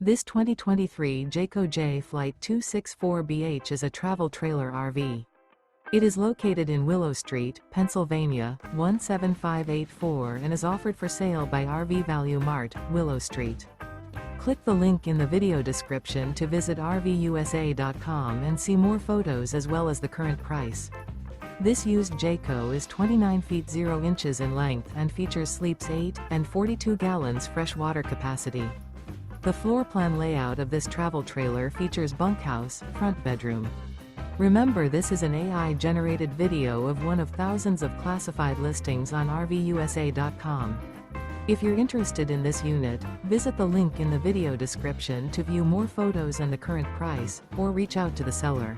This 2023 Jayco Jay Flight 264BH is a travel trailer RV. It is located in Willow Street, Pennsylvania, 17584 and is offered for sale by RV Value Mart, Willow Street. Click the link in the video description to visit RVUSA.com and see more photos as well as the current price. This used Jayco is 29 feet 0 inches in length and features sleeps 8 and 42 gallons fresh water capacity. The floor plan layout of this travel trailer features bunkhouse, front bedroom. Remember, this is an AI-generated video of one of thousands of classified listings on RVUSA.com. If you're interested in this unit, visit the link in the video description to view more photos and the current price, or reach out to the seller.